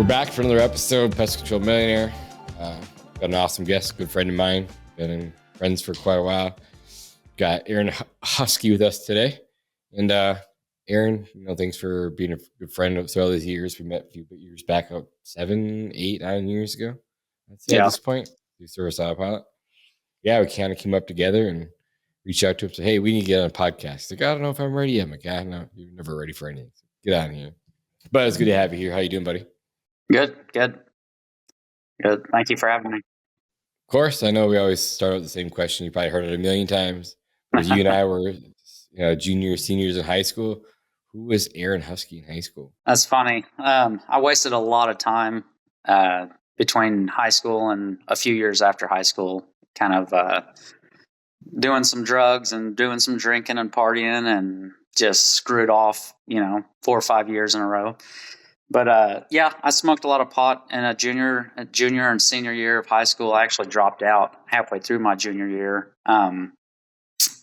back for another episode of Pest Control Millionaire. Got an awesome guest, good friend of mine. Been friends for quite a while. Got Aaron Huskey with us today. And Aaron, thanks for being a good friend throughout these years. We met a few years back, 7, 8, 9 years ago. I'd say at this point, through Service Autopilot. Yeah, we kind of came up together and reached out to him. Said, hey, we need to get on a podcast. He's like, I don't know if I'm ready yet. I'm like, no, you're never ready for anything. So get on here. But it's good to have you here. How you doing, buddy? Good. Thank you for having me. Of course, I know we always start with the same question. You probably heard it a million times. Because you and I were juniors, seniors in high school. Who was Aaron Huskey in high school? That's funny. I wasted a lot of time between high school and a few years after high school, kind of doing some drugs and doing some drinking and partying, and just screwed off, 4 or 5 years in a row. But I smoked a lot of pot in a junior and senior year of high school. I actually dropped out halfway through my junior year.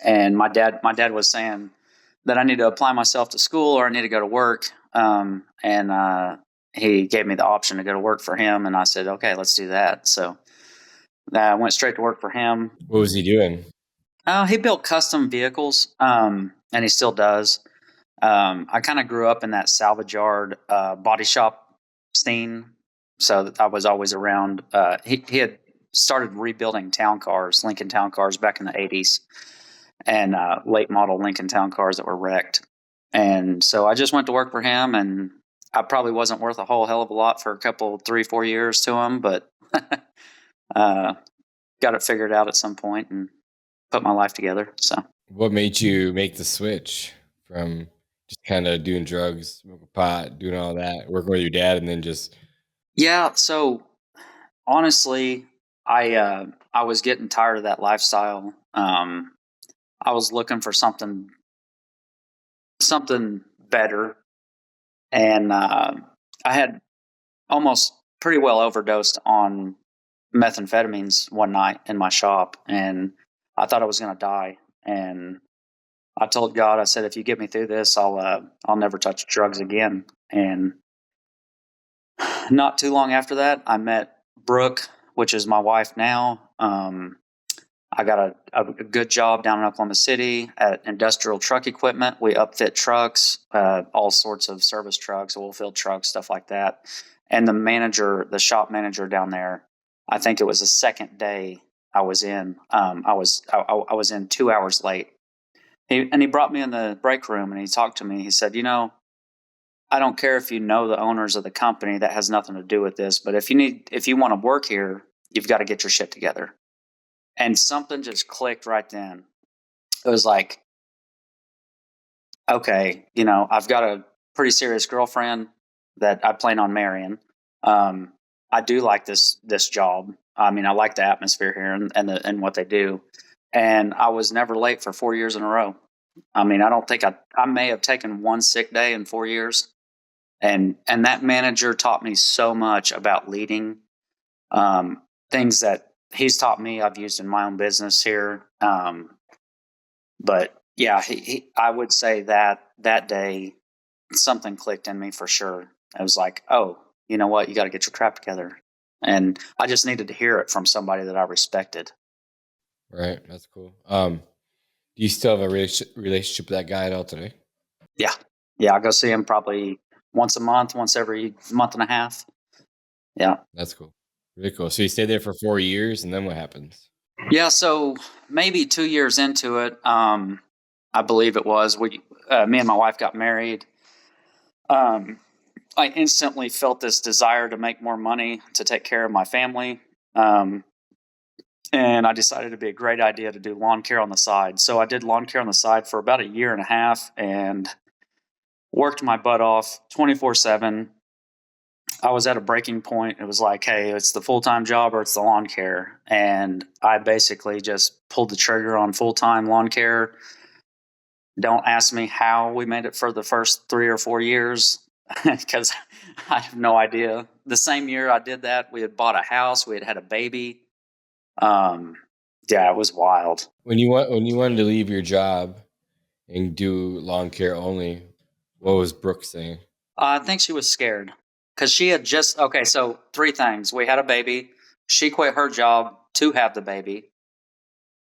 And my dad was saying that I need to apply myself to school or I need to go to work. And he gave me the option to go to work for him. And I said, okay, let's do that. So I went straight to work for him. What was he doing? He built custom vehicles, and he still does. I kind of grew up in that salvage yard body shop scene, so I was always around. He had started rebuilding town cars, Lincoln Town cars, back in the 80s, and late model Lincoln Town cars that were wrecked. And so I just went to work for him, and I probably wasn't worth a whole hell of a lot for a couple, 3-4 years to him, but got it figured out at some point and put my life together. So, what made you make the switch from just kind of doing drugs, smoking pot, doing all that, working with your dad, and then just... Yeah. So honestly, I was getting tired of that lifestyle. I was looking for something better. And I had almost pretty well overdosed on methamphetamines one night in my shop, and I thought I was going to die. And I told God, I said, if you get me through this, I'll never touch drugs again. And not too long after that, I met Brooke, which is my wife now. I got a good job down in Oklahoma City at Industrial Truck Equipment. We upfit trucks, all sorts of service trucks, oil field trucks, stuff like that. And the shop manager down there, I think it was the second day I was in. I was in 2 hours late. He brought me in the break room and he talked to me. He said, I don't care if you know the owners of the company, that has nothing to do with this. But if you want to work here, you've got to get your shit together. And something just clicked right then. It was like, okay, I've got a pretty serious girlfriend that I plan on marrying. I do like this job. I mean, I like the atmosphere here and what they do. And I was never late for 4 years in a row. I mean, I don't think I may have taken one sick day in 4 years. And that manager taught me so much about leading, things that he's taught me I've used in my own business here. But yeah, I would say that day something clicked in me for sure. I was like, oh, you know what? You got to get your crap together. And I just needed to hear it from somebody that I respected. Right. That's cool. Do you still have a relationship with that guy at all today? Yeah. I go see him probably once a month, once every month and a half. Yeah. That's cool. Really cool. So you stayed there for 4 years, and then what happens? Yeah. So maybe 2 years into it, I believe it was, me and my wife got married. I instantly felt this desire to make more money to take care of my family. And I decided it'd be a great idea to do lawn care on the side. So I did lawn care on the side for about 1.5 years and worked my butt off 24/7. I was at a breaking point. It was like, hey, it's the full-time job or it's the lawn care. And I basically just pulled the trigger on full-time lawn care. Don't ask me how we made it for the first 3 or 4 years, because I have no idea. The same year I did that, we had bought a house. We had a baby. It was wild. When you wanted to leave your job and do lawn care only, what was Brooke saying? I think she was scared. because she had just, okay, so three things. We had a baby. She quit her job to have the baby,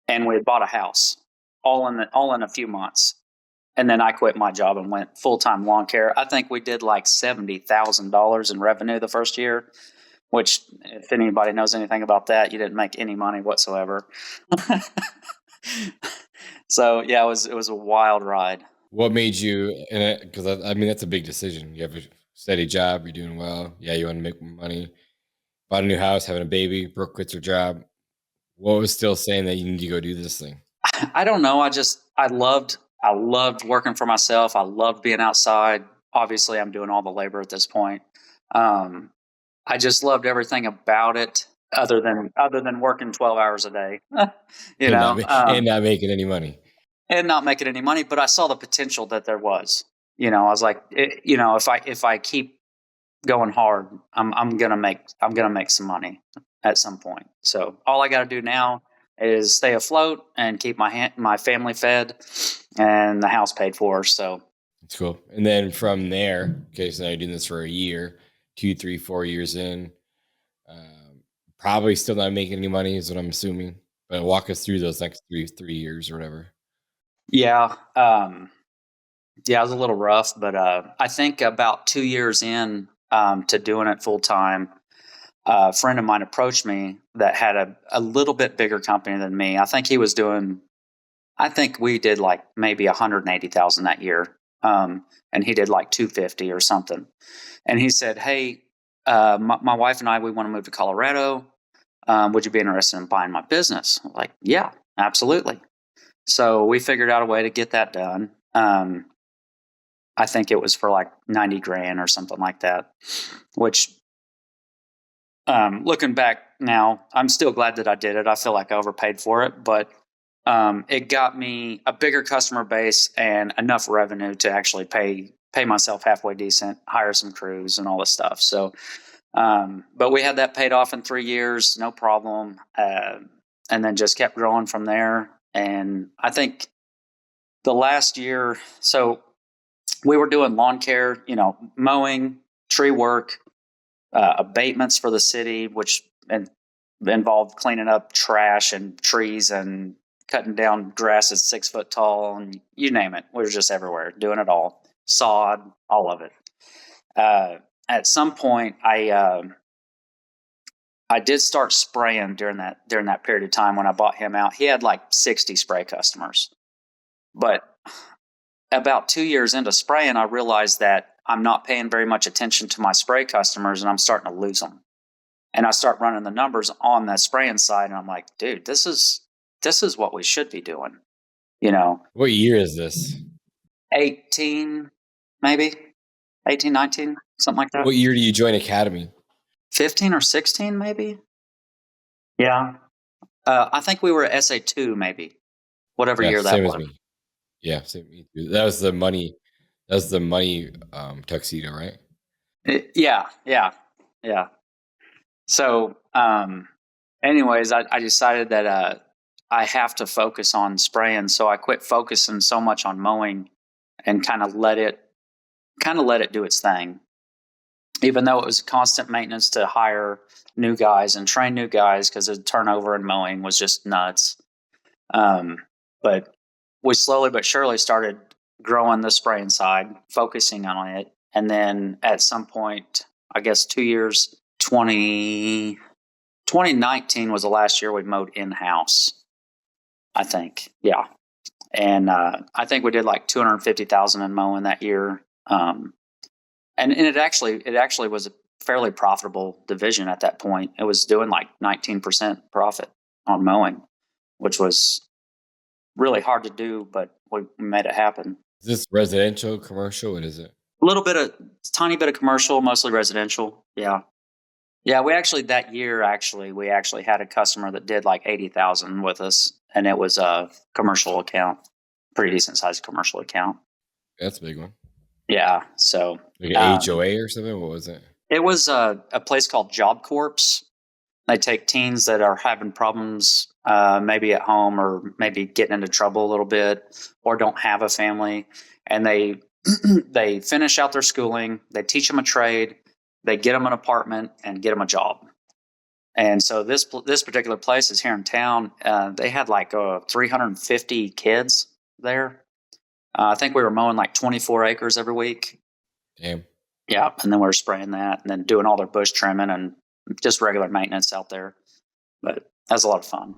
and we had bought a house all in a few months. And then I quit my job and went full-time lawn care. I think we did like $70,000 in revenue the first year, which, if anybody knows anything about that, you didn't make any money whatsoever. So yeah, it was a wild ride. What made you, because I mean, that's a big decision. You have a steady job, you're doing well. Yeah, you want to make more money. Bought a new house, having a baby, Brooke quits her job. What was still saying that you need to go do this thing? I don't know. I loved working for myself. I loved being outside. Obviously, I'm doing all the labor at this point. I just loved everything about it, other than working 12 hours a day, you know, and not making any money. and not making any money. But I saw the potential that there was. You know, I was like, if I keep going hard, I'm gonna make some money at some point. So all I got to do now is stay afloat and keep my family fed and the house paid for. So that's cool. And then from there, okay, so now you're doing this for a year, 2, 3, 4 years in. Probably still not making any money is what I'm assuming. But walk us through those next three years or whatever. Yeah, it was a little rough, but I think about 2 years in to doing it full time, a friend of mine approached me that had a little bit bigger company than me. I think we did like maybe 180,000 that year. And he did like 250 or something. And he said, "Hey, my wife and I, we want to move to Colorado. Would you be interested in buying my business?" I'm like, yeah, absolutely. So we figured out a way to get that done. I think it was for like 90 grand or something like that, which, looking back now, I'm still glad that I did it. I feel like I overpaid for it, but it got me a bigger customer base and enough revenue to actually pay myself halfway decent, hire some crews and all this stuff. So, but we had that paid off in 3 years, no problem. And then just kept growing from there. And I think the last year, so we were doing lawn care, mowing, tree work, abatements for the city, which involved cleaning up trash and trees and cutting down grass that's 6 foot tall, and you name it. We were just everywhere doing it all. Sod, all of it. At some point, I did start spraying during that period of time when I bought him out. He had like 60 spray customers, but about 2 years into spraying, I realized that I'm not paying very much attention to my spray customers, and I'm starting to lose them. And I start running the numbers on the spraying side, and I'm like, dude, this is what we should be doing. What year is this? 18, maybe 18, 19, something like that. What year do you join Academy? 15 or 16, maybe. Yeah. I think we were at SA2, maybe. Whatever year that same was. As me. Yeah, same. Me too. That was the money. Tuxedo, right? Yeah. So, anyways, I decided that I have to focus on spraying, so I quit focusing so much on mowing and kind of let it do its thing. Even though it was constant maintenance to hire new guys and train new guys, because the turnover in mowing was just nuts. But we slowly but surely started growing the spraying side, focusing on it. And then at some point, I guess 2 years, 2019 was the last year we mowed in-house, I think. Yeah. And I think we did like 250,000 in mowing that year. And it actually was a fairly profitable division at that point. It was doing like 19% profit on mowing, which was really hard to do, but we made it happen. Is this residential, commercial? What is it? Tiny bit of commercial, mostly residential. Yeah. Yeah. We actually had a customer that did like 80,000 with us, and it was a commercial account, pretty decent sized commercial account. That's a big one. Yeah. So like an HOA or something. What was it? It was a place called Job Corps. They take teens that are having problems, maybe at home or maybe getting into trouble a little bit, or don't have a family, and they finish out their schooling. They teach them a trade. they get them an apartment and get them a job. And so this particular place is here in town. They had like 350 kids there. I think we were mowing like 24 acres every week. Damn. Yeah, and then we were spraying that and then doing all their bush trimming and just regular maintenance out there. But that was a lot of fun.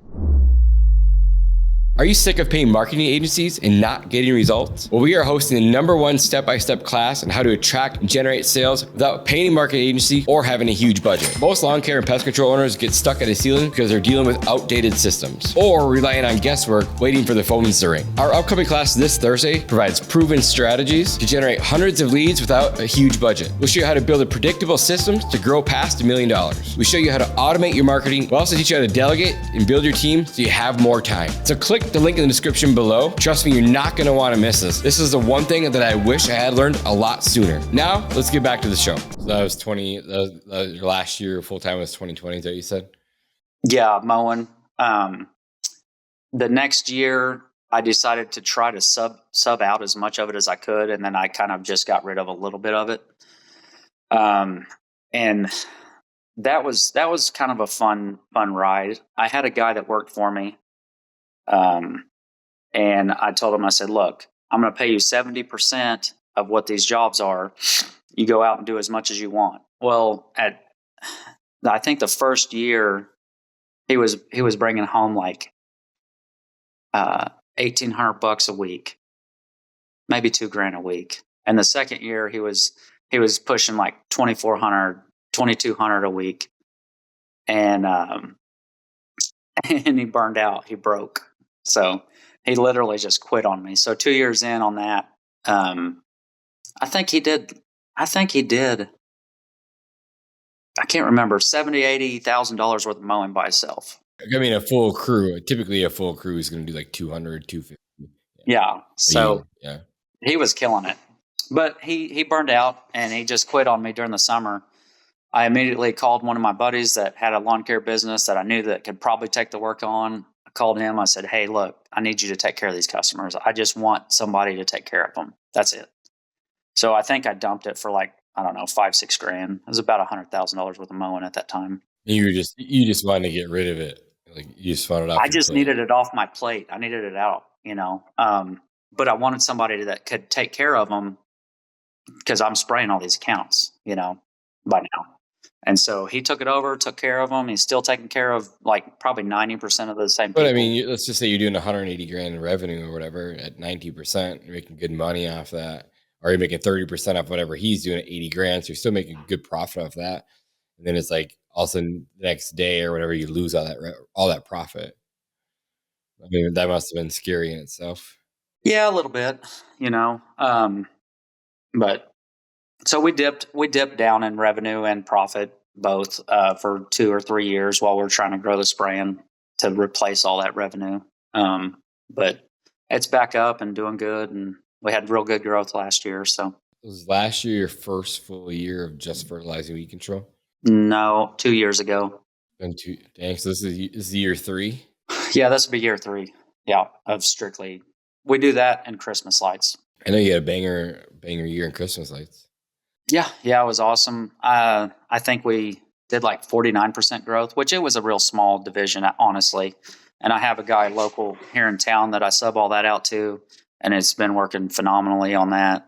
Are you sick of paying marketing agencies and not getting results? Well, we are hosting the #1 step-by-step class on how to attract and generate sales without paying a marketing agency or having a huge budget. Most lawn care and pest control owners get stuck at a ceiling because they're dealing with outdated systems or relying on guesswork waiting for the phones to ring. Our upcoming class this Thursday provides proven strategies to generate hundreds of leads without a huge budget. We'll show you how to build a predictable system to grow past $1 million. We show you how to automate your marketing. We'll also teach you how to delegate and build your team so you have more time. So click the link in the description below. Trust me, you're not going to want to miss this. This is the one thing that I wish I had learned a lot sooner. Now, let's get back to the show. So that was your last year full-time was 2020, is that what you said? Yeah, mowing. The next year, I decided to try to sub out as much of it as I could, and then I kind of just got rid of a little bit of it. And that was kind of a fun ride. I had a guy that worked for me. And I told him, I said, look, I'm going to pay you 70% of what these jobs are. You go out and do as much as you want. Well, I think the first year he was bringing home like, $1,800 a week, maybe $2,000 a week. And the second year he was pushing like $2,400, $2,200 a week. And he burned out, he broke. So he literally just quit on me. So 2 years in on that, I think he did, I can't remember, $70,000-$80,000 worth of mowing by himself. I mean, typically a full crew is going to do like 200, 250. Yeah. So yeah, he was killing it, but he burned out and he just quit on me during the summer. I immediately called one of my buddies that had a lawn care business that I knew that could probably take the work on. I called him. I said, hey, look, I need you to take care of these customers. I just want somebody to take care of them. That's it. So I think I dumped it for like, I don't know, $5,000-$6,000. It was about $100,000 worth of mowing at that time. You just wanted to get rid of it. Like you just wanted it off. I just needed it off my plate. I needed it out, but I wanted somebody that could take care of them because I'm spraying all these accounts, by now. And so he took it over, took care of them. He's still taking care of like probably 90% of the same people. But I mean, let's just say you're doing $180,000 in revenue or whatever at 90%, you're making good money off that, or you're making 30% off whatever he's doing at $80,000. So you're still making good profit off that. And then it's like all of a sudden the next day or whatever, you lose all that profit. I mean, that must have been scary in itself. Yeah, a little bit, but so we dipped down in revenue and profit both for 2 or 3 years while we're trying to grow the spraying to replace all that revenue. But it's back up and doing good, and we had real good growth last year. So was last year your first full year of just fertilizing weed control? No, 2 years ago. Dang, so this is year 3? Yeah, this will be year 3. Yeah, of strictly. We do that and Christmas lights. I know you had a banger year in Christmas lights. Yeah, it was awesome. I think we did like 49% growth, which it was a real small division, honestly. And I have a guy local here in town that I sub all that out to, and it's been working phenomenally on that.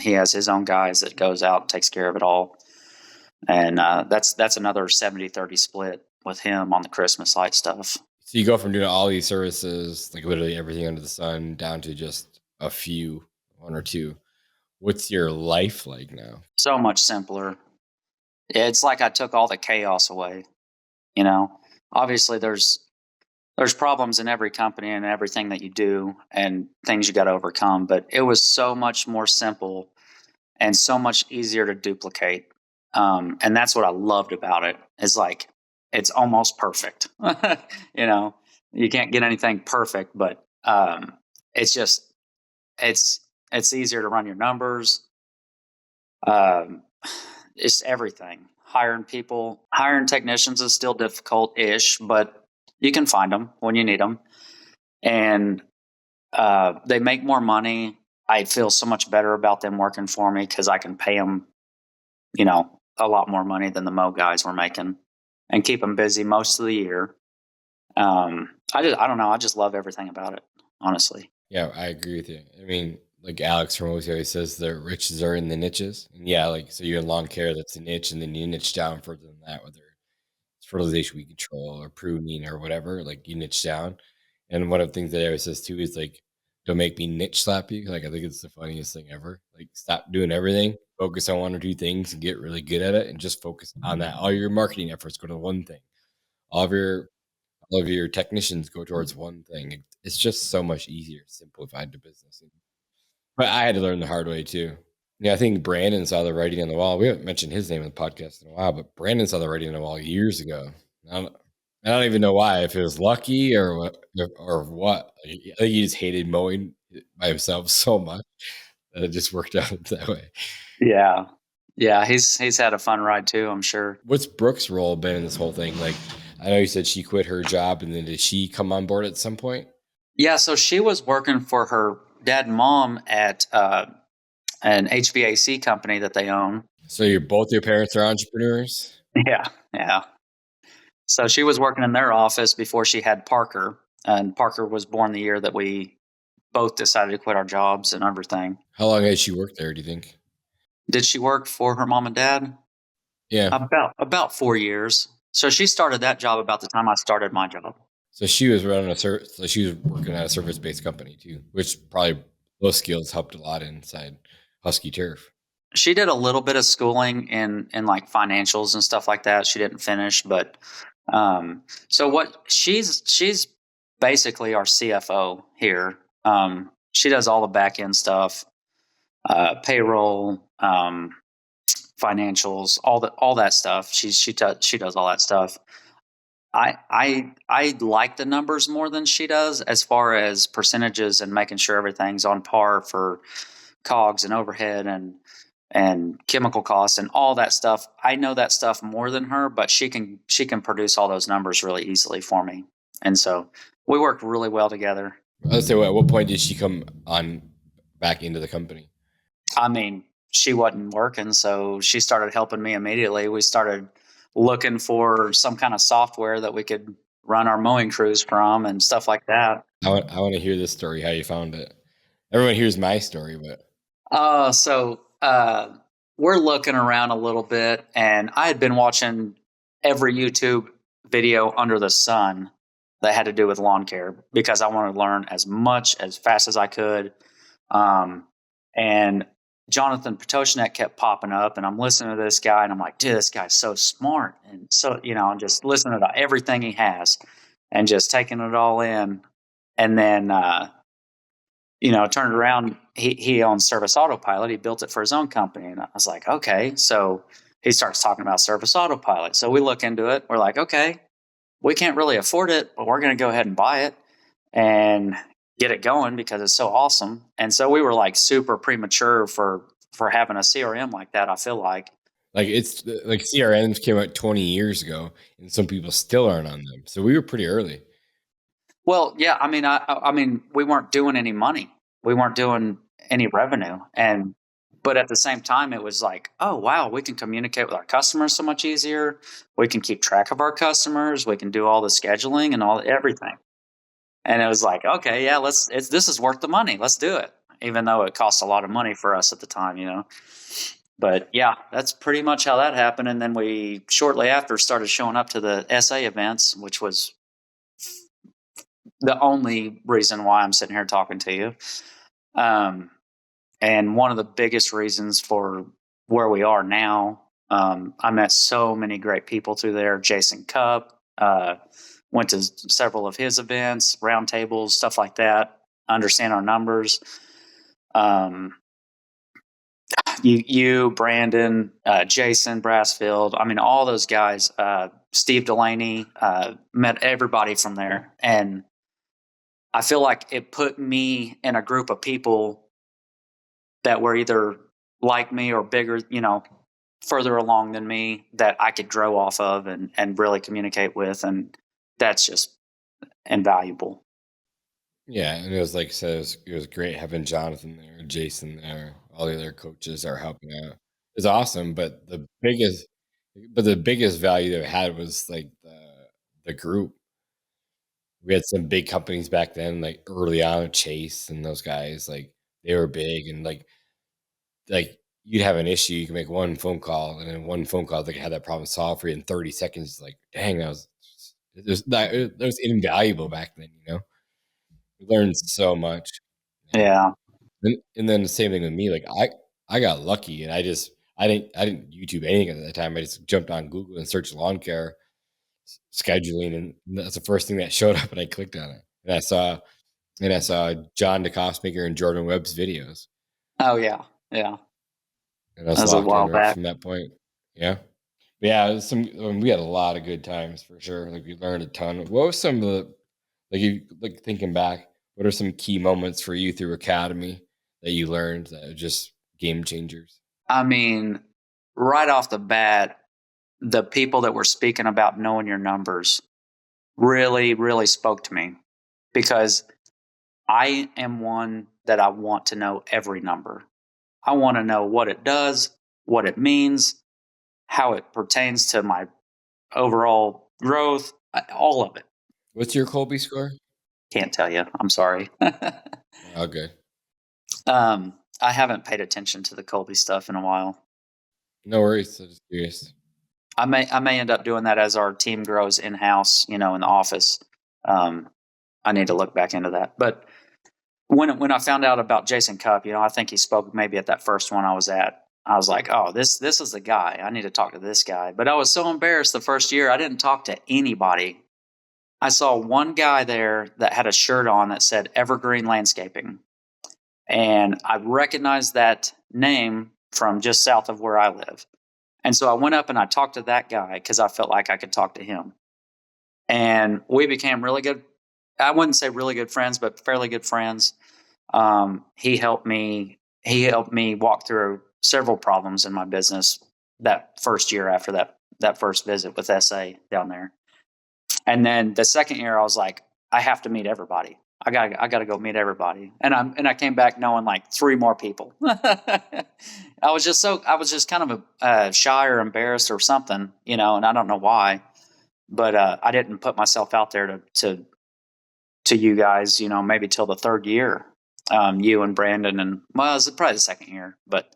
He has his own guys that goes out and takes care of it all. And that's another 70-30 split with him on the Christmas light stuff. So you go from doing all these services, like literally everything under the sun, down to just a few, 1 or 2. What's your life like now? So much simpler. It's like I took all the chaos away. Obviously there's problems in every company and everything that you do and things you got to overcome, but it was so much more simple and so much easier to duplicate. And that's what I loved about it. Is like, it's almost perfect. You can't get anything perfect, but it's just, it's easier to run your numbers. It's everything. Hiring technicians is still difficult-ish, but you can find them when you need them. And they make more money. I feel so much better about them working for me because I can pay them, a lot more money than the Mo guys were making, and keep them busy most of the year. I don't know. I just love everything about it, honestly. Yeah, I agree with you. I mean, like Alex from Ozy always says, the riches are in the niches. And yeah, like, so you're in lawn care, that's a niche, and then you niche down further than that, whether it's fertilization weed control or pruning or whatever, like you niche down. And one of the things that I always says too is like, don't make me niche slap you. Like, I think it's the funniest thing ever. Like, stop doing everything, focus on one or two things and get really good at it, and just focus on that. All your marketing efforts go to one thing. All of your all of your technicians go towards one thing. It's just so much easier, simplified to business. But I had to learn the hard way too. Yeah, I think Brandon saw the writing on the wall. We haven't mentioned his name in the podcast in a while, but Brandon saw the writing on the wall years ago. I don't even know why, if it was lucky or what, or what. I think he just hated mowing by himself so much that it just worked out that way. Yeah. Yeah, he's had a fun ride too, I'm sure. What's Brooke's role been in this whole thing? Like, I know you said she quit her job, and then did she come on board at some point? Yeah, so she was working for her dad and mom at an HVAC company that they own. So both your parents are entrepreneurs? Yeah, yeah. So she was working in their office before she had Parker, and Parker was born the year that we both decided to quit our jobs and everything. How long has she worked there, do you think? Did she work for her mom and dad? Yeah. About 4 years. So she started that job about the time I started my job. So she was running so she was working at a service-based company too, which probably those skills helped a lot inside Husky Turf. She did a little bit of schooling in like financials and stuff like that. She didn't finish, but so what she's basically our CFO here. She does all the back end stuff, payroll, financials, all that stuff. She does all that stuff. I like the numbers more than she does, as far as percentages and making sure everything's on par for COGS and overhead and chemical costs and all that stuff. I know that stuff more than her, but she can produce all those numbers really easily for me. And so we work really well together. Let's say, at what point did she come on back into the company? I mean, she wasn't working, so she started helping me immediately. We started looking for some kind of software that we could run our mowing crews from and stuff like that. I want to hear this story, how you found it. Everyone hears my story, but we're looking around a little bit, and I had been watching every YouTube video under the sun that had to do with lawn care because I wanted to learn as much as fast as I could. And Jonathan Potoshanek kept popping up, and I'm listening to this guy, and I'm like, dude, this guy's so smart. And so, I'm just listening to everything he has and just taking it all in. And then, turned around, he owns Service Autopilot. He built it for his own company. And I was like, okay. So he starts talking about Service Autopilot. So we look into it. We're like, okay, we can't really afford it, but we're going to go ahead and buy it and get it going because it's so awesome. And so we were like super premature for having a CRM like that. I feel like it's like CRMs came out 20 years ago, and some people still aren't on them. So we were pretty early. Well, yeah. I mean, we weren't doing any money. We weren't doing any revenue. But at the same time, it was like, oh, wow, we can communicate with our customers so much easier. We can keep track of our customers. We can do all the scheduling and everything. And it was like, okay, yeah, this is worth the money. Let's do it. Even though it cost a lot of money for us at the time, But yeah, that's pretty much how that happened. And then we shortly after started showing up to the SA events, which was the only reason why I'm sitting here talking to you. And one of the biggest reasons for where we are now, I met so many great people through there. Jason Cupp, went to several of his events, roundtables, stuff like that. Understand our numbers. You, Brandon, Jason Brassfield. I mean, all those guys. Steve Delaney, met everybody from there, and I feel like it put me in a group of people that were either like me or bigger, further along than me, that I could grow off of and really communicate with. And that's just invaluable. Yeah. And it was like I said, it was great having Jonathan there, Jason there, all the other coaches are helping out. It's awesome. But the biggest But the biggest value that we had was like the group. We had some big companies back then, like early on, Chase and those guys, like they were big, and like you'd have an issue, you can make one phone call, and then one phone call, they could have that problem solved for you in 30 seconds. Like, dang, that was invaluable back then, you know? We learned so much. Yeah. Yeah. And then the same thing with me. Like I got lucky, and I didn't YouTube anything at that time. I just jumped on Google and searched lawn care scheduling, and that's the first thing that showed up, and I clicked on it. And I saw John DeCostmaker and Jordan Webb's videos. Oh yeah. Yeah. And I That was was a locked in while right back. from that point. Yeah. But yeah, we had a lot of good times for sure. Like we learned a ton. What was some of the like thinking back, what are some key moments for you through Academy that you learned that are just game changers? I mean, right off the bat, the people that were speaking about knowing your numbers really, really spoke to me, because I am one that I want to know every number. I want to know what it does, what it means, how it pertains to my overall growth, all of it. What's your Colby score? Can't tell you. I'm sorry. Okay. I haven't paid attention to the Colby stuff in a while. No worries. I'm just curious. I may end up doing that as our team grows in house, in the office. I need to look back into that. But when I found out about Jason Cupp, I think he spoke maybe at that first one I was at. I was like, oh, this is the guy. I need to talk to this guy. But I was so embarrassed the first year. I didn't talk to anybody. I saw one guy there that had a shirt on that said Evergreen Landscaping. And I recognized that name from just south of where I live. And so I went up and I talked to that guy because I felt like I could talk to him. And we became really good. I wouldn't say really good friends, but fairly good friends. He helped me walk through several problems in my business that first year after that first visit with SA down there. And then the second year I was like, I have to meet everybody. I gotta go meet everybody. And I came back knowing like 3 more people. I was just kind of shy or embarrassed or something, and I don't know why, but I didn't put myself out there to you guys, maybe till the third year. You and Brandon, and well, it was probably the second year, but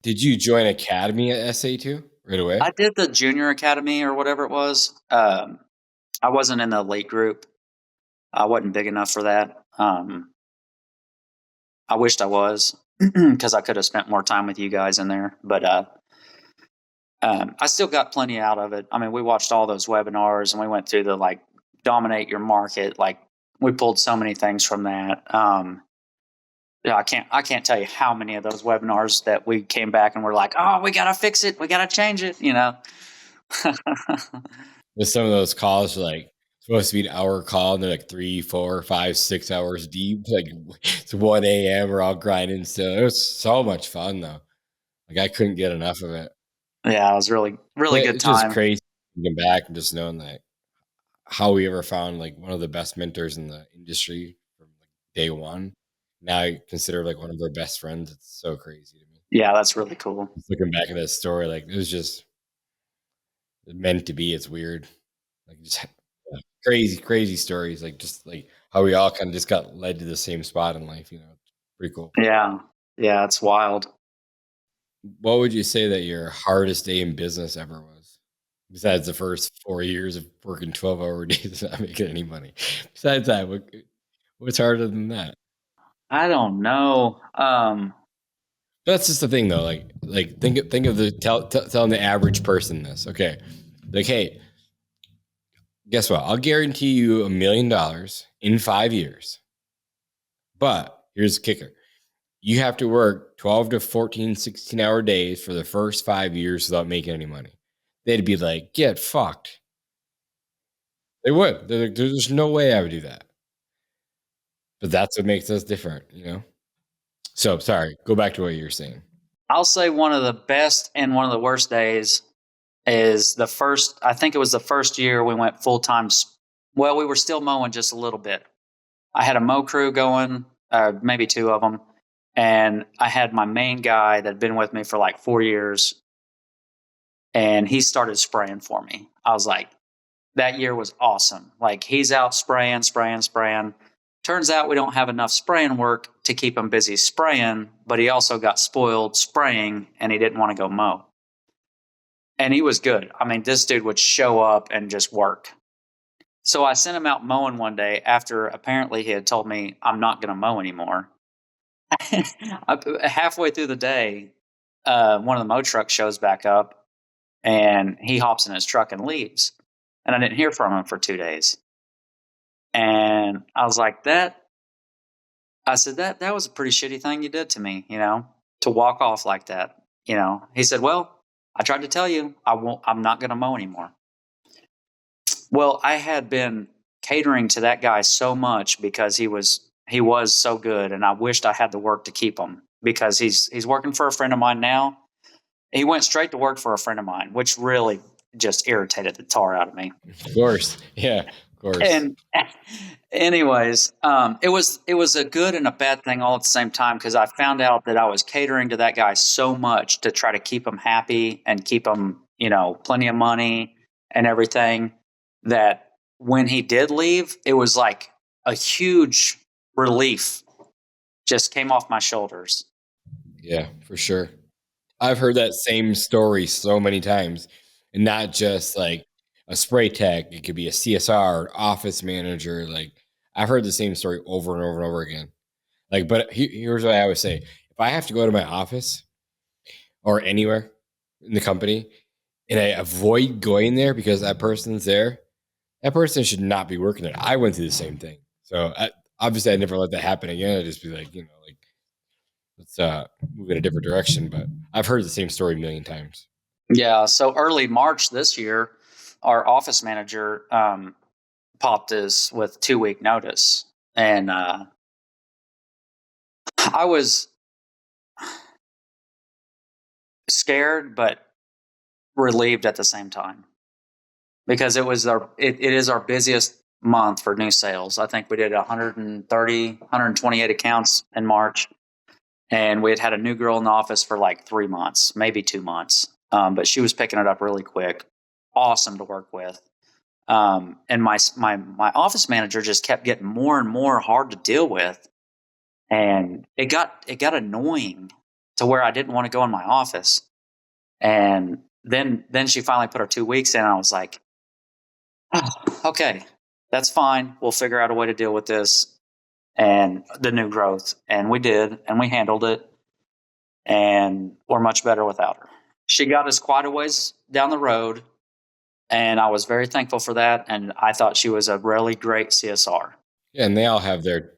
Did you join Academy at SA2 right away? I did the junior academy or whatever it was. I wasn't in the elite group. I wasn't big enough for that. I wished I was, because I could have spent more time with you guys in there, but I still got plenty out of it. I mean, we watched all those webinars and we went through the dominate your market. We pulled so many things from that. Yeah, I can't tell you how many of those webinars that we came back and we're like, oh, we gotta fix it, we gotta change it. With some of those calls, like supposed to be an hour call, and they're like 3, 4, 5, 6 hours deep. Like it's 1 a.m. We're all grinding still. It was so much fun though. Like I couldn't get enough of it. Yeah, it was really, really good It's just time. crazy thinking back and just knowing that how we ever found like one of the best mentors in the industry from like day one. Now I consider like one of our best friends. It's so crazy to me. Yeah, that's really cool. Just looking back at that story, like it was just meant to be. It's weird. Like just crazy stories. Like just like how we all kind of just got led to the same spot in life. It's pretty cool. Yeah, yeah, it's wild. What would you say that your hardest day in business ever was? Besides the first 4 years of working 12-hour days and not making any money. Besides that, what's harder than that? I don't know. That's just the thing, though. Like think of telling the average person this. Okay, like, hey, guess what? I'll guarantee you $1 million in 5 years. But here's the kicker: you have to work 12 to 14, 16-hour days for the first 5 years without making any money. They'd be like, get fucked. They would. They're like, there's no way I would do that. But that's what makes us different. So sorry, go back to what you were saying. I'll say one of the best and one of the worst days is I think it was the first year we went full time. Well, we were still mowing just a little bit. I had a mow crew going, maybe 2 of them. And I had my main guy that had been with me for like 4 years. and he started spraying for me. I was like, that year was awesome. Like, he's out spraying. Turns out we don't have enough spraying work to keep him busy spraying, but he also got spoiled spraying and he didn't want to go mow. And he was good. I mean, this dude would show up and just work. So I sent him out mowing one day after apparently he had told me I'm not going to mow anymore. Halfway through the day, one of the mow trucks shows back up and he hops in his truck and leaves. And I didn't hear from him for 2 days. And I was like, that was a pretty shitty thing you did to me, to walk off like that. He said, well, I tried to tell you, I'm not going to mow anymore. Well, I had been catering to that guy so much because he was so good, and I wished I had the work to keep him, because he's working for a friend of mine now. He went straight to work for a friend of mine, which really just irritated the tar out of me. Of course. Yeah, of course. And anyways, it was a good and a bad thing all at the same time, because I found out that I was catering to that guy so much to try to keep him happy and keep him, plenty of money and everything, that when he did leave, it was like a huge relief just came off my shoulders. Yeah, for sure. I've heard that same story so many times, and not just like a spray tech. It could be a CSR, office manager. Like, I've heard the same story over and over and over again. Like, but here's what I always say: if I have to go to my office or anywhere in the company, and I avoid going there because that person's there, that person should not be working there. I went through the same thing, so obviously I never let that happen again. I'd just be like, let's move in a different direction. But I've heard the same story a million times. Yeah. So early March this year, our office manager popped us with 2-week notice. And I was scared, but relieved at the same time, because it is our busiest month for new sales. I think we did 128 accounts in March. And we had a new girl in the office for like 3 months, maybe 2 months. But she was picking it up really quick. Awesome to work with. And my office manager just kept getting more and more hard to deal with. And it got annoying to where I didn't want to go in my office. And then she finally put her 2 weeks in, and I was like, oh, okay, that's fine. We'll figure out a way to deal with this and the new growth. And we did, and we handled it, and we're much better without her. She got us quite a ways down the road, and I was very thankful for that. And I thought she was a really great CSR. Yeah, and they all have their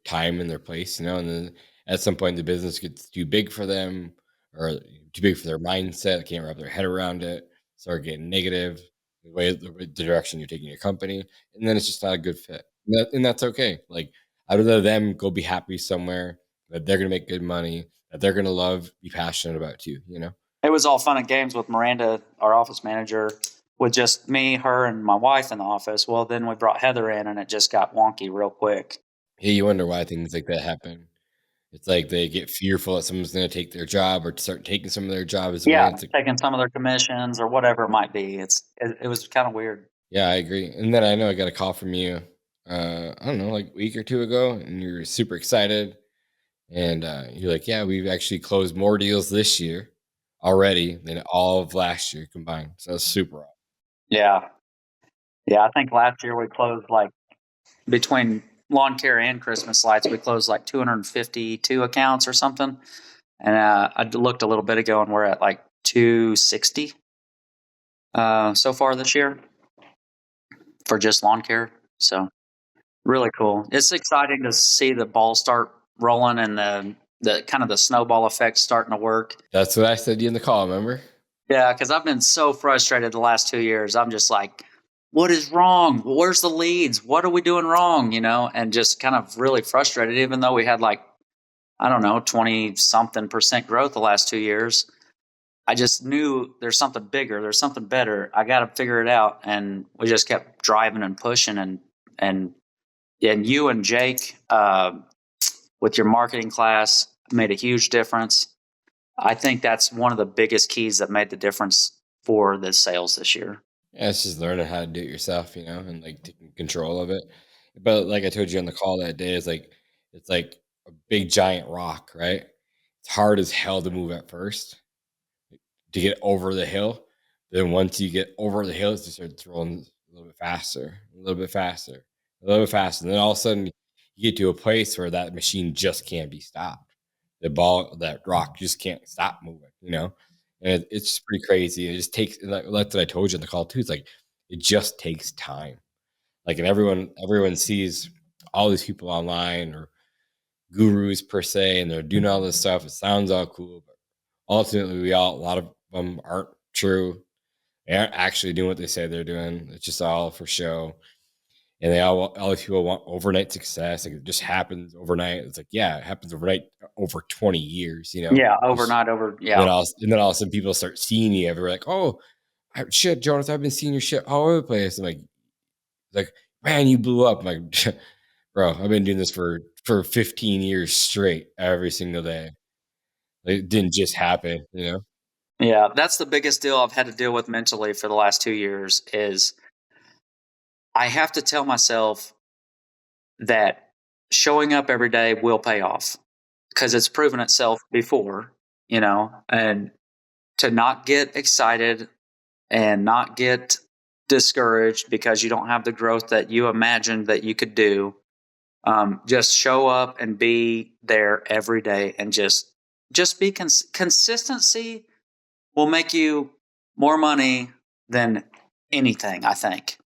time and their place, and then at some point the business gets too big for them, or too big for their mindset. They can't wrap their head around it, start getting negative, the direction you're taking your company, and then it's just not a good fit. And that's okay. Like, I'd rather them go be happy somewhere, that they're going to make good money, that they're going to love, be passionate about too, It was all fun and games with Miranda, our office manager, with just me, her, and my wife in the office. Well, then we brought Heather in, and it just got wonky real quick. Yeah, you wonder why things like that happen. It's like they get fearful that someone's going to take their job, or start taking some of their jobs. Yeah, It's like, taking some of their commissions or whatever it might be. It was kind of weird. yeah, I agree. And then I know I got a call from you, I don't know, like a week or two ago, and you're super excited. And you're like, yeah, we've actually closed more deals this year already than all of last year combined. So that's super awesome. Yeah. I think last year we closed, like, between lawn care and Christmas lights, we closed like 252 accounts or something. And I looked a little bit ago, and we're at like 260 so far this year for just lawn care. So really cool. It's exciting to see the ball start rolling, and the kind of the snowball effect starting to work. That's what I said to you in the call, remember? Yeah, because I've been so frustrated the last 2 years. I'm just like, what is wrong? Where's the leads? What are we doing wrong? And just kind of really frustrated, even though we had like, I don't know, 20-something% growth the last 2 years. I just knew there's something bigger. There's something better. I got to figure it out. And we just kept driving and pushing. And you and Jake, with your marketing class, made a huge difference. I think that's one of the biggest keys that made the difference for the sales this year. Yeah, it's just learning how to do it yourself, and like taking control of it. But like I told you on the call that day, it's like a big giant rock, right? It's hard as hell to move at first to get over the hill. Then once you get over the hill, you start rolling a little bit faster, a little bit faster, a little bit faster. And then all of a sudden you get to a place where that machine just can't be stopped. That rock just can't stop moving. And it's just pretty crazy. It just takes, like that's what I told you in the call too. It's like, it just takes time. Like, and everyone sees all these people online or gurus per se, and they're doing all this stuff. It sounds all cool, but ultimately a lot of them aren't true. They aren't actually doing what they say they're doing. It's just all for show. And all these people want overnight success. Like, it just happens overnight. It's like, yeah, it happens overnight over 20 years, Yeah, overnight, and then all of a sudden people start seeing you everywhere. Like, oh, shit, Jonas, I've been seeing your shit all over the place. I'm like, man, you blew up. I'm like, bro, I've been doing this for 15 years straight every single day. Like, it didn't just happen. Yeah, that's the biggest deal I've had to deal with mentally for the last 2 years is I have to tell myself that showing up every day will pay off because it's proven itself before, and to not get excited and not get discouraged because you don't have the growth that you imagined that you could do. Just show up and be there every day and just be consistency will make you more money than anything, I think.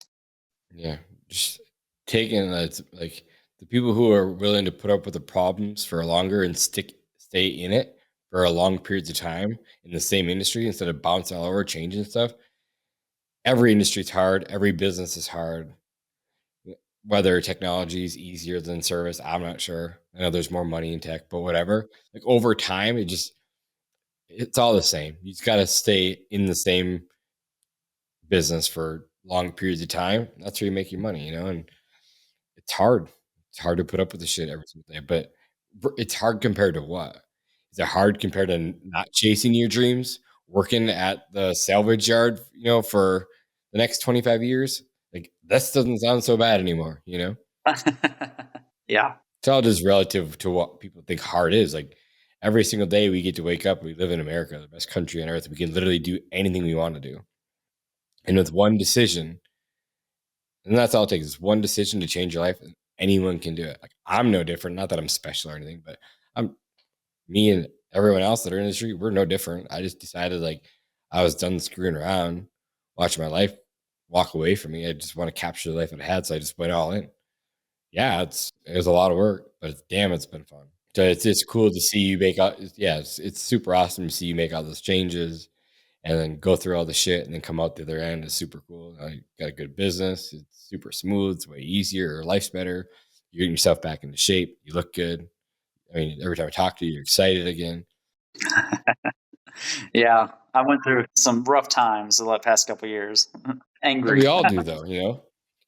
Yeah, just taking that, like, the people who are willing to put up with the problems for longer and stay in it for a long periods of time in the same industry instead of bouncing all over, changing stuff. Every industry is hard. Every business is hard. Whether technology is easier than service, I'm not sure. I know there's more money in tech, but whatever. Like, over time, it's all the same. You just got to stay in the same business for long periods of time. That's where you make your money, and it's hard. It's hard to put up with the shit every single day, but it's hard compared to what? Is it hard compared to not chasing your dreams, working at the salvage yard, for the next 25 years? Like, this doesn't sound so bad anymore. Yeah. It's all just relative to what people think hard is. Like, every single day we get to wake up, we live in America, the best country on earth. We can literally do anything we want to do. And with one decision, and that's all it takes, is one decision to change your life, and anyone can do it. Like, I'm no different. Not that I'm special or anything, but me and everyone else that are in the industry, we're no different. I just decided, like, I was done screwing around, watching my life walk away from me. I just want to capture the life I had, so I just went all in. Yeah, it was a lot of work, but damn, it's been fun. So it's just cool to see you make out. Yeah, it's super awesome to see you make all those changes and then go through all the shit and then come out the other end. Is super cool. You got a good business. It's super smooth. It's way easier. Your life's better. You're getting yourself back into shape. You look good. I mean, every time I talk to you, you're excited again. Yeah, I went through some rough times the past couple of years. Angry. We all do, though.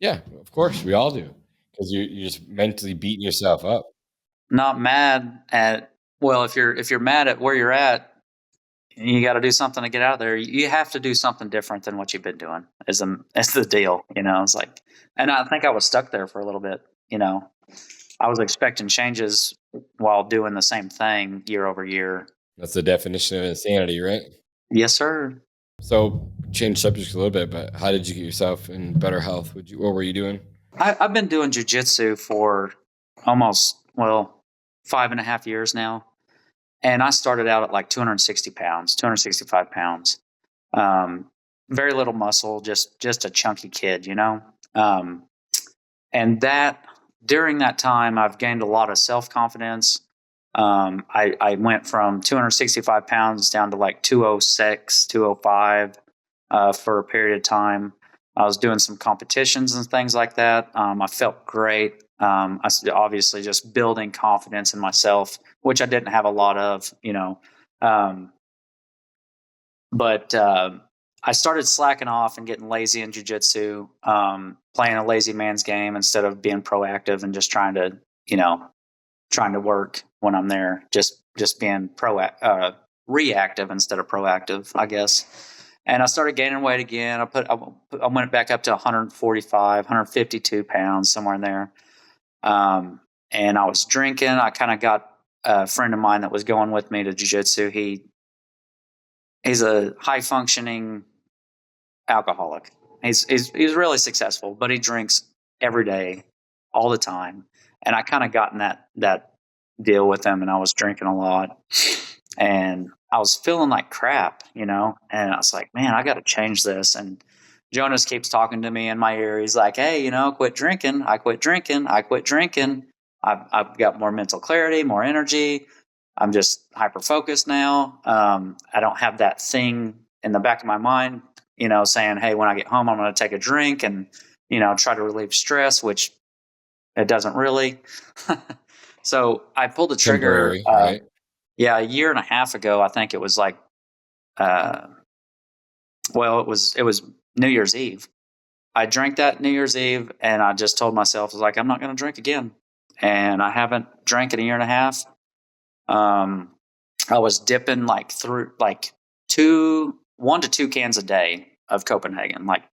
Yeah, of course, we all do, because you're just mentally beating yourself up. Not mad at if you're mad at where you're at, you got to do something to get out of there. You have to do something different than what you've been doing. Is the deal? It's like, and I think I was stuck there for a little bit. I was expecting changes while doing the same thing year over year. That's the definition of insanity, right? Yes, sir. So, change subjects a little bit, but how did you get yourself in better health? What were you doing? I've been doing jujitsu for almost 5.5 years now. And I started out at like 260 pounds, 265 pounds. Very little muscle, just a chunky kid, and during that time, I've gained a lot of self-confidence. I went from 265 pounds down to like 206, 205 for a period of time. I was doing some competitions and things like that. I felt great. Obviously just building confidence in myself, which I didn't have a lot of, but I started slacking off and getting lazy in jiu-jitsu, playing a lazy man's game instead of being proactive and just trying to work when I'm there, just being reactive instead of proactive, I guess. And I started gaining weight again. I went back up to 145, 152 pounds, somewhere in there. And I was drinking. I kind of got a friend of mine that was going with me to jiu-jitsu. He's a high functioning alcoholic. He's really successful, but he drinks every day, all the time. And I kind of got in that deal with him, and I was drinking a lot, and I was feeling like crap, and I was like, man, I got to change this. And Jonas keeps talking to me in my ear. He's like, hey, quit drinking. I quit drinking. I quit drinking. I've got more mental clarity, more energy. I'm just hyper focused now. I don't have that thing in the back of my mind, saying, hey, when I get home, I'm going to take a drink and, try to relieve stress, which it doesn't really. So I pulled the trigger. Right? Yeah, a year and a half ago. I think it was like, it was New Year's Eve. I drank that New Year's Eve, and I just told myself, I was like, I'm not going to drink again. And I haven't drank in a year and a half. I was dipping like through like 1 to 2 cans a day of Copenhagen, like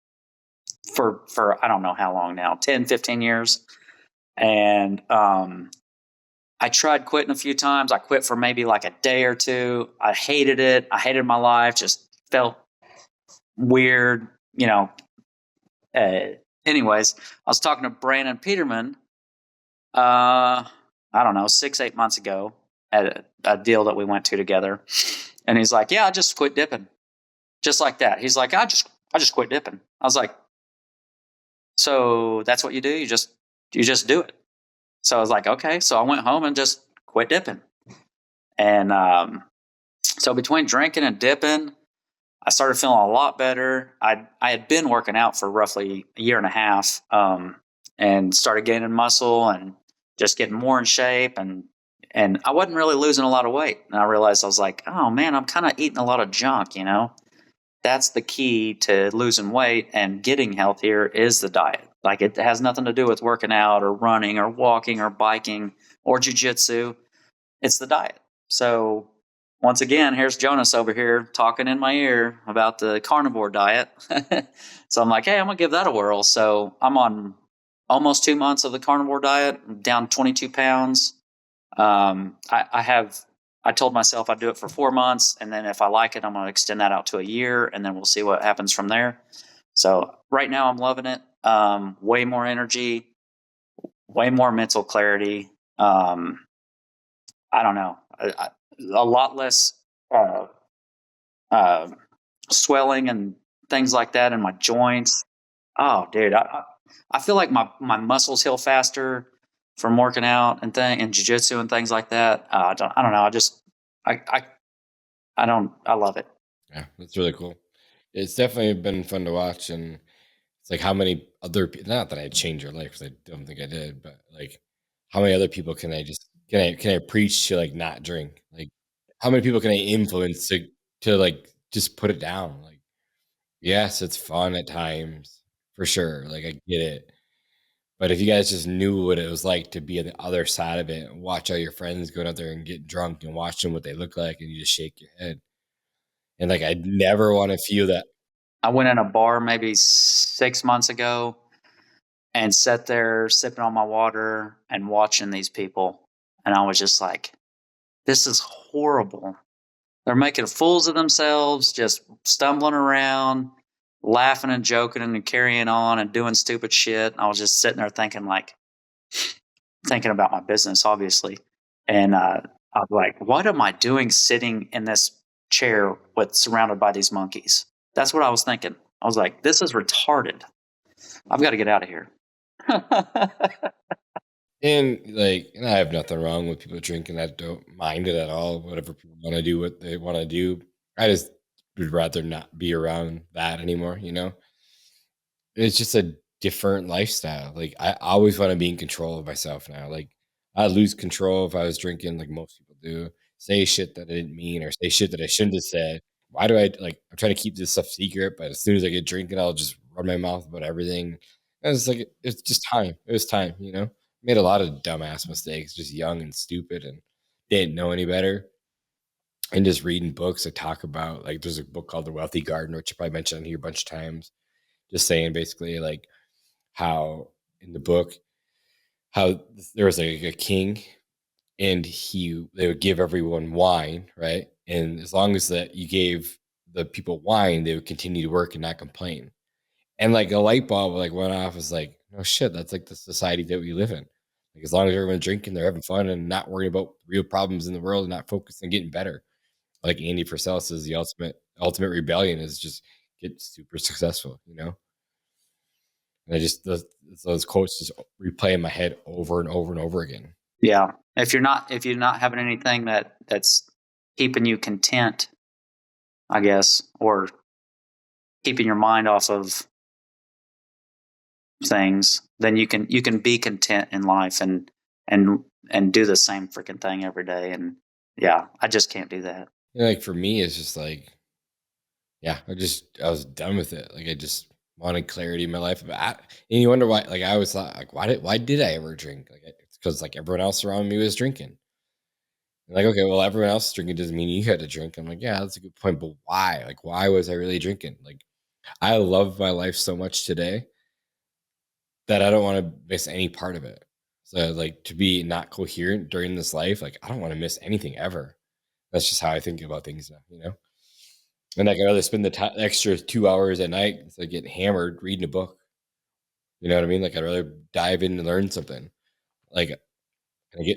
for I don't know how long now, 10, 15 years. And I tried quitting a few times. I quit for maybe like a day or two. I hated it. I hated my life. Just felt weird, anyways, I was talking to Brandon Peterman, I don't know, 6-8 months ago at a deal that we went to together. And he's like, yeah, I just quit dipping. Just like that. He's like, I just quit dipping. I was like, so that's what you do? You just do it. So I was like, okay. So I went home and just quit dipping. And so between drinking and dipping, I started feeling a lot better. I had been working out for roughly a year and a half, and started gaining muscle and just getting more in shape. And I wasn't really losing a lot of weight. And I realized, I was like, oh man, I'm kind of eating a lot of junk, That's the key to losing weight and getting healthier is the diet. Like, it has nothing to do with working out or running or walking or biking or jiu-jitsu. It's the diet. So once again, here's Jonas over here talking in my ear about the carnivore diet. So I'm like, hey, I'm going to give that a whirl. So I'm on almost 2 months of the carnivore diet. I'm down 22 pounds. I told myself I'd do it for 4 months, and then if I like it, I'm going to extend that out to a year, and then we'll see what happens from there. So right now I'm loving it. Way more energy, way more mental clarity. I don't know. A lot less swelling and things like that in my joints. Oh, dude, I feel like my muscles heal faster from working out and jiu-jitsu and things like that. I don't know. I love it. Yeah, that's really cool. It's definitely been fun to watch, and it's like how many other people, not that I changed your life, because I don't think I did, but like how many other people can I preach to like not drink? Like how many people can I influence to like just put it down? Like, yes, it's fun at times for sure. Like I get it. But if you guys just knew what it was like to be on the other side of it and watch all your friends go out there and get drunk and watch them what they look like, and you just shake your head. And like I'd never want to feel that. I went in a bar maybe 6 months ago and sat there sipping on my water and watching these people. And I was just like, this is horrible. They're making fools of themselves, just stumbling around, laughing and joking and carrying on and doing stupid shit. And I was just sitting there thinking about my business, obviously. And I was like, what am I doing sitting in this chair surrounded by these monkeys? That's what I was thinking. I was like, this is retarded. I've got to get out of here. And I have nothing wrong with people drinking. I don't mind it at all. Whatever people want to do, what they want to do. I just would rather not be around that anymore. It's just a different lifestyle. Like I always want to be in control of myself now. Like I lose control if I was drinking, like most people do. Say shit that I didn't mean or say shit that I shouldn't have said. Why do I'm trying to keep this stuff secret, but as soon as I get drinking, I'll just run my mouth about everything. And it's like it's just time. It was time, Made a lot of dumbass mistakes, just young and stupid and didn't know any better. and just reading books that talk about, like, there's a book called The Wealthy Gardener, which I probably mentioned on here a bunch of times, just saying basically like how in the book, how there was a king, and they would give everyone wine, right? And as long as that you gave the people wine, they would continue to work and not complain. And like a light bulb like went off. Was like, no shit, that's like the society that we live in. Like as long as everyone's drinking, they're having fun and not worrying about real problems in the world and not focused on getting better. Like Andy Purcell says, the ultimate rebellion is just get super successful, you know? And I just those quotes just replay in my head over and over and over again. Yeah. If you're not having anything that's keeping you content, I guess, or keeping your mind off of things, then you can be content in life and do the same freaking thing every day. And yeah, I just can't do that. You know, like for me, it's just like, yeah, I was done with it. Like I just wanted clarity in my life. And you wonder why. Like I always thought, like why did I ever drink? Like it's because like everyone else around me was drinking. And like, okay, well, everyone else drinking doesn't mean you had to drink. I'm like, yeah, that's a good point, but why? Like, why was I really drinking? Like, I love my life so much today that I don't want to miss any part of it. So, like, to be not coherent during this life, like, I don't want to miss anything ever. That's just how I think about things now, you know? And like, I'd rather spend the extra 2 hours at night instead of getting hammered reading a book. You know what I mean? Like, I'd rather dive in and learn something. Like,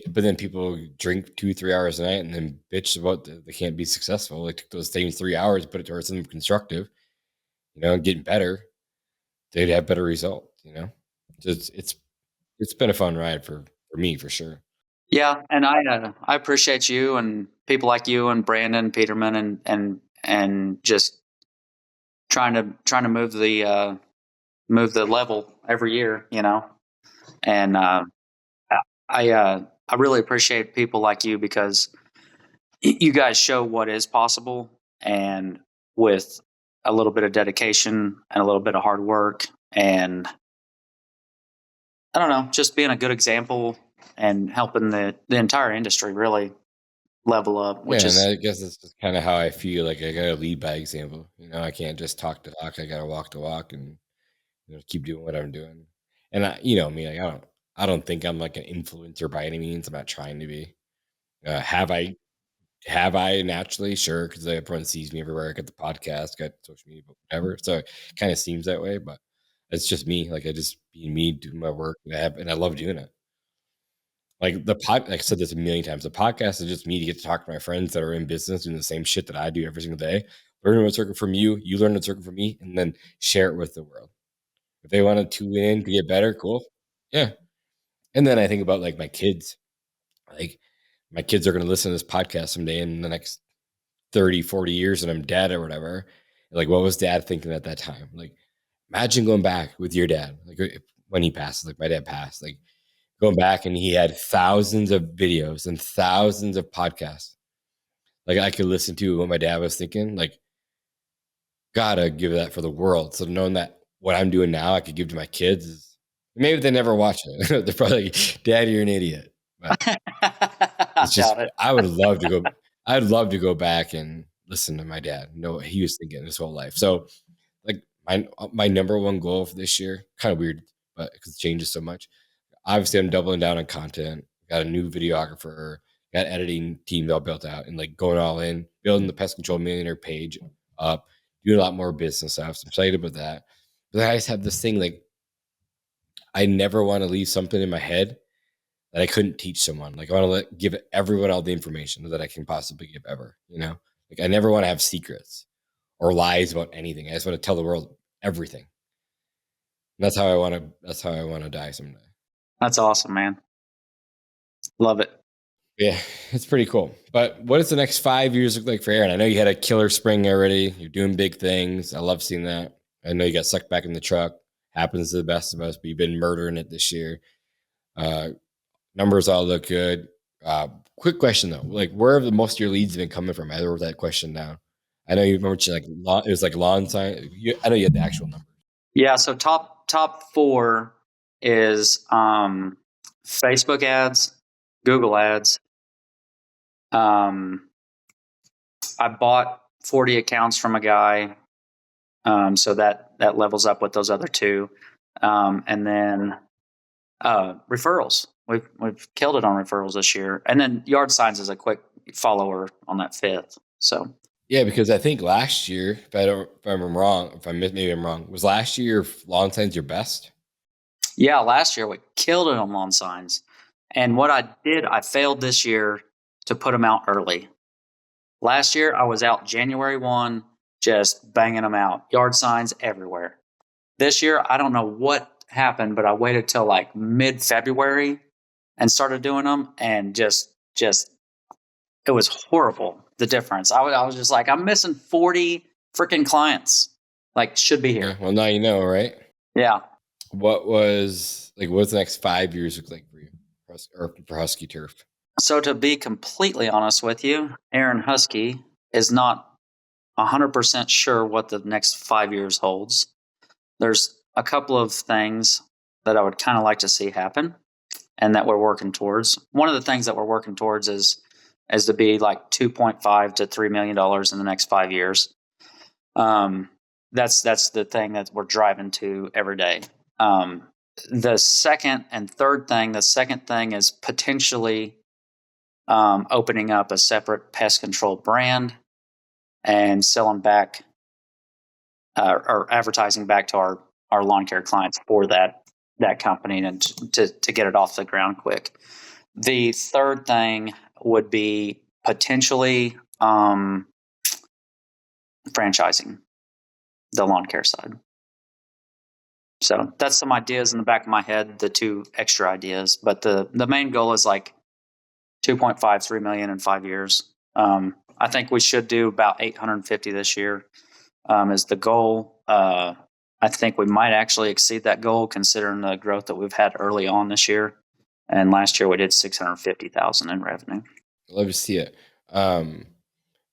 but then people drink 2-3 hours a night and then bitch about they can't be successful. They took those same 3 hours, put it towards something constructive, you know, and getting better. They'd have better results, you know? So it's been a fun ride for me for sure. Yeah, and I appreciate you and people like you and Brandon Peterman and just trying to move the level every year, you know. And I really appreciate people like you because you guys show what is possible, and with a little bit of dedication and a little bit of hard work, and I don't know, just being a good example and helping the entire industry really level up, Yeah, which and is I guess that's just kind of how I feel. Like I gotta lead by example. You know, I can't just talk the talk. I gotta walk the walk and keep doing what I'm doing. And you know me, like I don't think I'm like an influencer by any means. I'm not trying to be. Have I Have I naturally? Sure, because everyone sees me everywhere. I got the podcast, got social media, but whatever. So it kind of seems that way, but it's just me. Like I just being me, doing my work, and I love doing it. Like like I said this a million times. The podcast is just me to get to talk to my friends that are in business doing the same shit that I do every single day. Learn what's working from you, you learn what's working from me, and then share it with the world. If they want to tune in to get better, cool. Yeah. And then I think about like my kids. Like my kids are going to listen to this podcast someday in the next 30, 40 years and I'm dead or whatever. Like, what was dad thinking at that time? Like, imagine going back with your dad, like when he passed, like my dad passed, like going back and he had thousands of videos and thousands of podcasts. Like I could listen to what my dad was thinking. Like, gotta give that for the world. So knowing that what I'm doing now, I could give to my kids is maybe they never watch it. They're probably like, Dad, you're an idiot. But I it's just doubt it. I'd love to go back and listen to my dad, know what he was thinking his whole life. So like my number one goal for this year, kind of weird, but because it changes so much. Obviously, I'm doubling down on content. Got a new videographer, got editing team all built out, and like going all in, building the Pest Control Millionaire page up, doing a lot more business stuff. So I'm excited about that. But I just have this thing like I never want to leave something in my head that I couldn't teach someone. Like I want to give everyone all the information that I can possibly give ever. You know, like I never want to have secrets or lies about anything. I just want to tell the world everything. And that's how I want to. That's how I want to die someday. That's awesome, man. Love it. Yeah, it's pretty cool. But what does the next 5 years look like for Aaron? I know you had a killer spring already. You're doing big things. I love seeing that. I know you got sucked back in the truck. Happens to the best of us, but you've been murdering it this year. Uh, Numbers all look good. Quick question though, like where have the most of your leads been coming from? I wrote that question down. I know you mentioned like it was like lawn sign. I know you had the actual number. Yeah. So top four is Facebook ads, Google ads, I bought 40 accounts from a guy. So that levels up with those other two. And then referrals. We've killed it on referrals this year. And then yard signs is a quick follower on that fifth. So Yeah, because I think last year, I'm wrong, maybe I'm wrong, was last year lawn signs your best? yeah, last year we killed it on lawn signs. And what I did, I failed this year to put them out early. Last year I was out January 1, just banging them out. Yard signs everywhere. This year, I don't know what happened, but I waited till like mid-February and started doing them, and just it was horrible, the difference. I was just like, I'm missing 40 freaking clients. Like, should be here. Yeah, well, now you know, right? Yeah. What's the next 5 years look like for you, or for Husky Turf? So to be completely honest with you, Aaron Huskey is not 100% sure what the next 5 years holds. There's a couple of things that I would kind of like to see happen and that we're working towards. One of the things that we're working towards is to be like $2.5 to $3 million in the next 5 years. That's the thing that we're driving to every day. The second and third thing, the second thing is potentially opening up a separate pest control brand and selling back or advertising back to our lawn care clients for that company and to get it off the ground quick. The third thing would be potentially franchising the lawn care side. So that's some ideas in the back of my head, the two extra ideas. But the main goal is like 2.5, 3 million in 5 years. I think we should do about 850 this year is the goal. I think we might actually exceed that goal considering the growth that we've had early on this year. And last year we did 650,000 in revenue. Love to see it.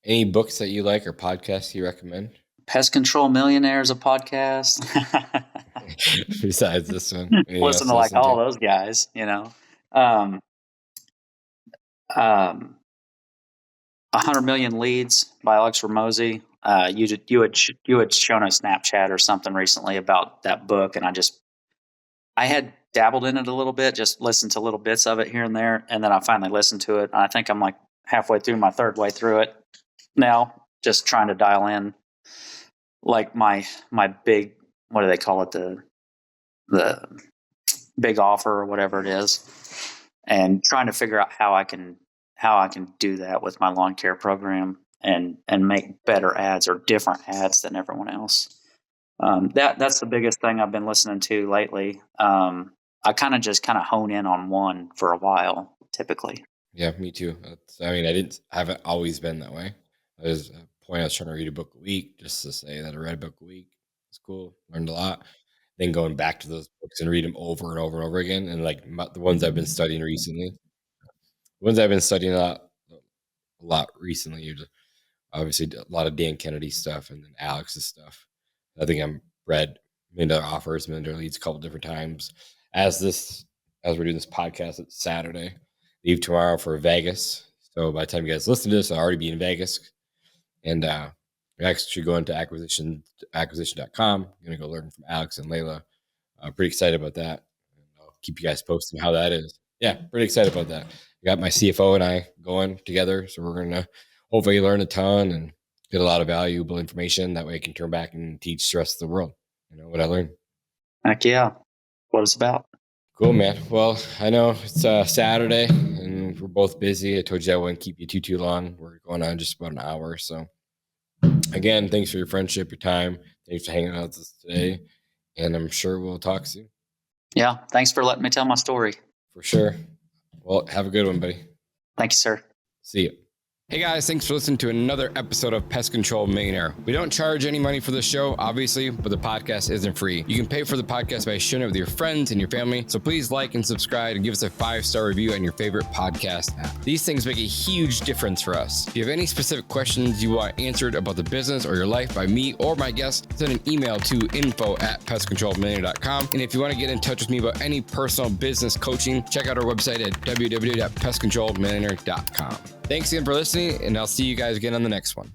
Any books that you like or podcasts you recommend? Pest Control Millionaire is a podcast. Besides this one, listen to like all those guys, you know. 100 Million Leads by Alex Ramosi. You had shown a Snapchat or something recently about that book, and I had dabbled in it a little bit, just listened to little bits of it here and there, and then I finally listened to it. And I think I'm like halfway through my third way through it now, just trying to dial in like my big, what do they call it, the big offer or whatever it is, and trying to figure out how I can do that with my lawn care program and make better ads or different ads than everyone else. That's the biggest thing I've been listening to lately. I kind of hone in on one for a while, typically. Yeah, me too. I haven't always been that way. There's a point I was trying to read a book a week just to say that I read a book a week. It's cool. Learned a lot. Then going back to those books and read them over and over and over again. And like the ones I've been studying recently, a lot recently, obviously a lot of Dan Kennedy stuff and then Alex's stuff. I think I'm read Mentor Offers, Mentor Leads a couple different times. As we're doing this podcast, it's Saturday. Leave tomorrow for Vegas. So by the time you guys listen to this, I'll already be in Vegas. And you're actually going to acquisition.com. I'm going to go learn from Alex and Layla. Pretty excited about that. I'll keep you guys posting how that is. Yeah, pretty excited about that. I got my CFO and I going together. So we're going to hopefully learn a ton and get a lot of valuable information. That way I can turn back and teach the rest of the world, what I learned. Heck yeah. What it's about. Cool, man. Well, I know it's Saturday and we're both busy. I told you I wouldn't keep you too long. We're going on just about an hour. So again, thanks for your friendship, your time. Thanks for hanging out with us today. And I'm sure we'll talk soon. Yeah. Thanks for letting me tell my story. For sure. Well, have a good one, buddy. Thank you, sir. See you. Hey guys, thanks for listening to another episode of Pest Control Millionaire. We don't charge any money for the show, obviously, but the podcast isn't free. You can pay for the podcast by sharing it with your friends and your family. So please like and subscribe and give us a 5-star review on your favorite podcast app. These things make a huge difference for us. If you have any specific questions you want answered about the business or your life by me or my guests, send an email to info@pestcontrolmillionaire.com. And if you want to get in touch with me about any personal business coaching, check out our website at www.pestcontrolmillionaire.com. Thanks again for listening. listening, and I'll see you guys again on the next one.